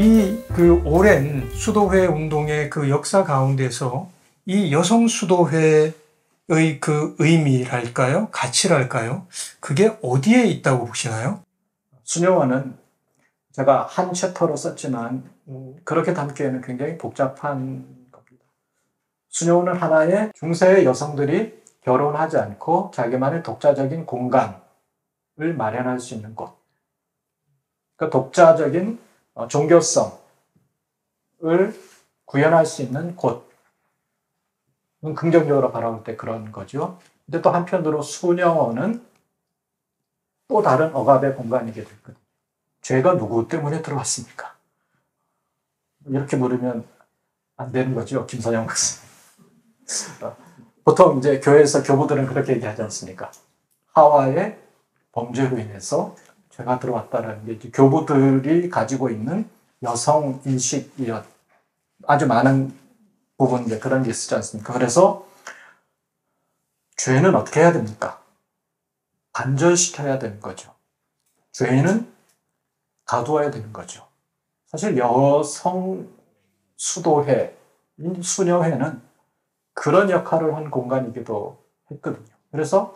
이 오랜 수도회 운동의 그 역사 가운데서 이 여성 수도회의 그 의미랄까요? 가치랄까요? 그게 어디에 있다고 보시나요? 수녀원은 제가 한 챕터로 썼지만 그렇게 담기에는 굉장히 복잡한 겁니다. 수녀원은 하나의 중세의 여성들이 결혼하지 않고 자기만의 독자적인 공간을 마련할 수 있는 곳. 그 독자적인 종교성을 구현할 수 있는 곳. 긍정적으로 바라볼 때 그런 거죠. 근데 또 한편으로 수녀원은 또 다른 억압의 공간이게 됐거든요. 죄가 누구 때문에 들어왔습니까? 이렇게 물으면 안 되는 거죠, 김선영 박사. 보통 이제 교회에서 교부들은 그렇게 얘기하지 않습니까? 하와의 범죄로 인해서 죄가 들어왔다는 게 이제 교부들이 가지고 있는 여성 인식이 아주 많은 부분인데 그런 게 있지 않습니까? 그래서 죄는 어떻게 해야 됩니까? 단절시켜야 되는 거죠. 죄는 가두어야 되는 거죠. 사실 여성 수도회, 수녀회는 그런 역할을 한 공간이기도 했거든요. 그래서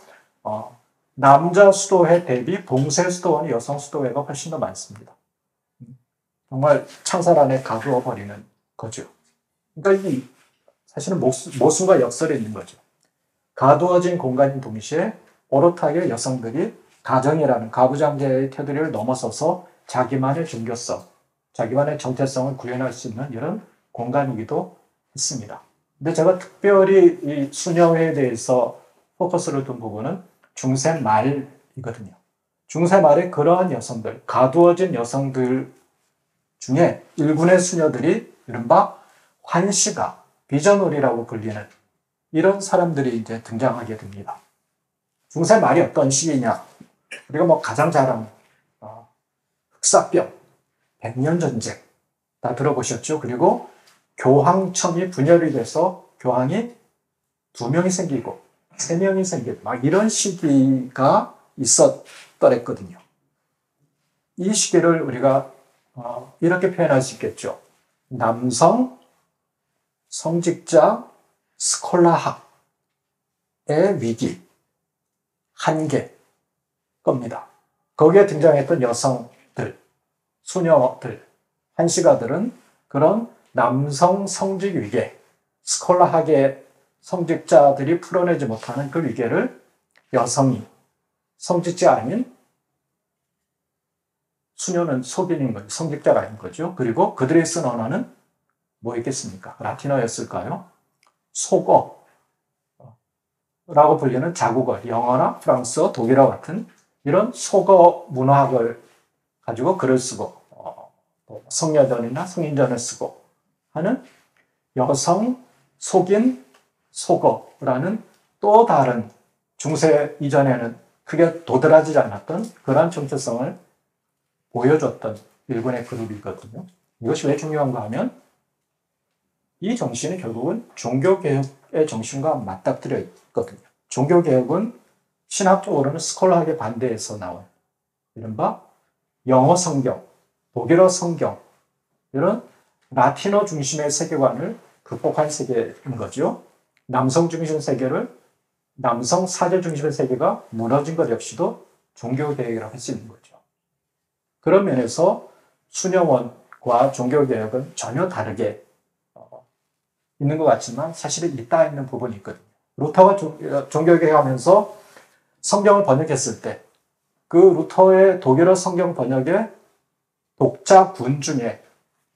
남자 수도회 대비 동세 수도원이 여성 수도회가 훨씬 더 많습니다. 정말 창살 안에 가두어 버리는 거죠. 그러니까 이 사실은 모순과 역설이 있는 거죠. 가두어진 공간인 동시에 오롯하게 여성들이 가정이라는 가부장제의 테두리를 넘어서서 자기만의 종교성, 자기만의 정체성을 구현할 수 있는 이런 공간이기도 했습니다. 근데 제가 특별히 이 수녀회에 대해서 포커스를 둔 부분은 중세 말이거든요. 중세 말에 그러한 여성들, 가두어진 여성들 중에 일군의 수녀들이 이른바 환시가, 비전홀이라고 불리는 이런 사람들이 이제 등장하게 됩니다. 중세 말이 어떤 시기냐? 우리가 가장 잘 아는 흑사병, 백년전쟁 다 들어보셨죠? 그리고 교황청이 분열이 돼서 교황이 2명이 생기고 3명이 생기고 막 이런 시기가 있었더랬거든요. 이 시기를 우리가 이렇게 표현할 수 있겠죠. 남성 성직자 스콜라학의 위기, 한계 겁니다. 거기에 등장했던 여성들, 수녀들, 한시가들은 그런 남성 성직 위계, 스콜라학의 성직자들이 풀어내지 못하는 그 위계를 여성이 성직자 아닌 수녀는 속인인 거죠. 성직자가 아닌 거죠. 그리고 그들이 쓴 언어는 뭐였겠습니까? 라틴어였을까요? 속어라고 불리는 자국어, 영어나 프랑스어, 독일어 같은 이런 속어 문화학을 가지고 글을 쓰고 성여전이나 성인전을 쓰고 하는 여성 속인 속어라는 또 다른 중세 이전에는 크게 도드라지지 않았던 그러한 정체성을 보여줬던 일본의 그룹이거든요. 이것이 왜 중요한가 하면 이 정신이 결국은 종교개혁의 정신과 맞닥뜨려 있거든요. 종교개혁은 신학적으로는 스콜라학의 반대에서 나온 이른바 영어 성경, 독일어 성경 이런 라틴어 중심의 세계관을 극복한 세계인 거죠. 남성 중심 세계를 남성 사제 중심의 세계가 무너진 것 역시도 종교개혁이라고 할 수 있는 거죠. 그런 면에서 수녀원과 종교개혁은 전혀 다르게 있는 것 같지만 사실은 있다 있는 부분이 있거든요. 루터가 종교개혁하면서 성경을 번역했을 때 그 루터의 독일어 성경 번역의 독자군 중에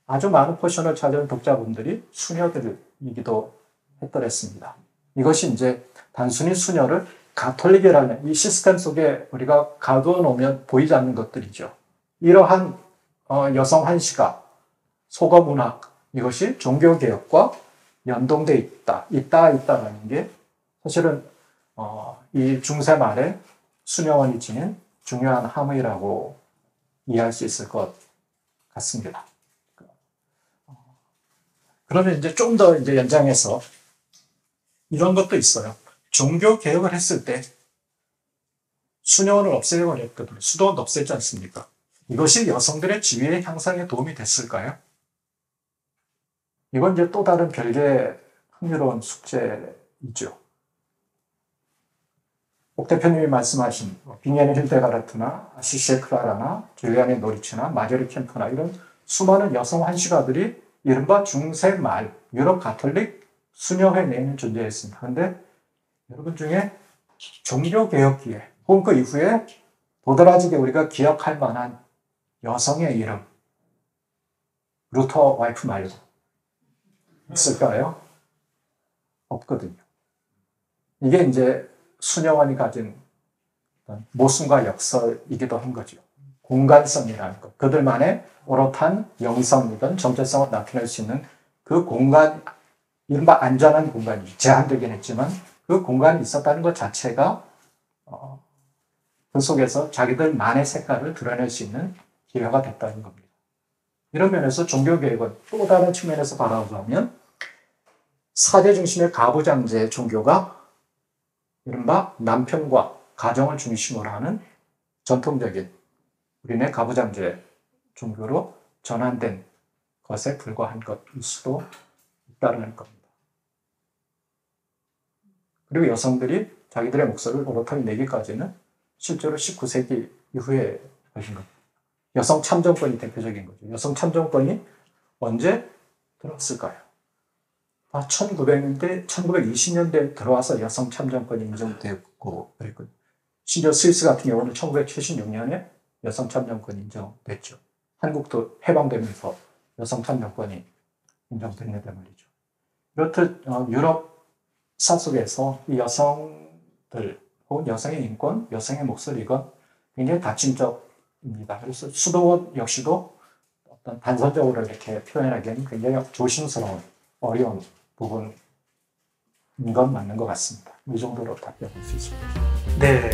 아주 많은 포션을 차지하는 독자분들이 수녀들이기도 했더랬습니다. 이것이 이제 단순히 수녀를 가톨릭이라는 이 시스템 속에 우리가 가두어 놓으면 보이지 않는 것들이죠. 이러한 여성 한시가 속어 문학 이것이 종교개혁과 연동돼 있다라는 게 사실은 이 중세 말에 수녀원이 지닌 중요한 함의라고 이해할 수 있을 것 같습니다. 그러면 이제 좀 더 이제 연장해서 이런 것도 있어요. 종교 개혁을 했을 때 수녀원을 없애버렸거든요. 수도원도 없앴지 않습니까? 이것이 여성들의 지위의 향상에 도움이 됐을까요? 이건 이제 또 다른 별개의 흥미로운 숙제이죠. 옥 대표님이 말씀하신 빙예의 힐데가르트나 아시시의 클라라나 줄리안의 노리츠나 마저리 캠프나 이런 수많은 여성 환시가들이 이른바 중세 말 유럽 가톨릭 수녀회 내에는 존재했습니다. 그런데 여러분 중에 종교개혁기에 혹은 그 이후에 도드라지게 우리가 기억할 만한 여성의 이름 루터 와이프 말고 있을까요? 없거든요. 이게 이제 수녀원이 가진 모순과 역설이기도 한 거죠. 공간성이라는 것. 그들만의 오롯한 영성이든 정체성을 나타낼 수 있는 그 공간, 이른바 안전한 공간이 제한되긴 했지만 그 공간이 있었다는 것 자체가 그 속에서 자기들만의 색깔을 드러낼 수 있는 기회가 됐다는 겁니다. 이런 면에서 종교개혁은 또 다른 측면에서 바라보자면 사제 중심의 가부장제 종교가 이른바 남편과 가정을 중심으로 하는 전통적인 우리네 가부장제 종교로 전환된 것에 불과한 것일 수도 있다는 겁니다. 그리고 여성들이 자기들의 목소리를 오롯하게 내기까지는 실제로 19세기 이후에 하신 겁니다. 여성 참정권이 대표적인 거죠. 여성 참정권이 언제 들어왔을까요? 1900년대, 1920년대에 들어와서 여성 참정권이 인정되고 그랬거든요. 심지어 스위스 같은 경우는 1976년에 여성 참정권이 인정됐죠. 한국도 해방되면서 여성 참정권이 인정됐는데 말이죠. 이렇듯 유럽사 속에서 이 여성들 혹은 여성의 인권, 여성의 목소리가 굉장히 다침적입니다. 그래서 수도원 역시도 어떤 단선적으로 이렇게 표현하기에는 굉장히 조심스러운, 어려운 부분인 건 맞는 것 같습니다. 이 정도로 답변할 수 있습니다. 네.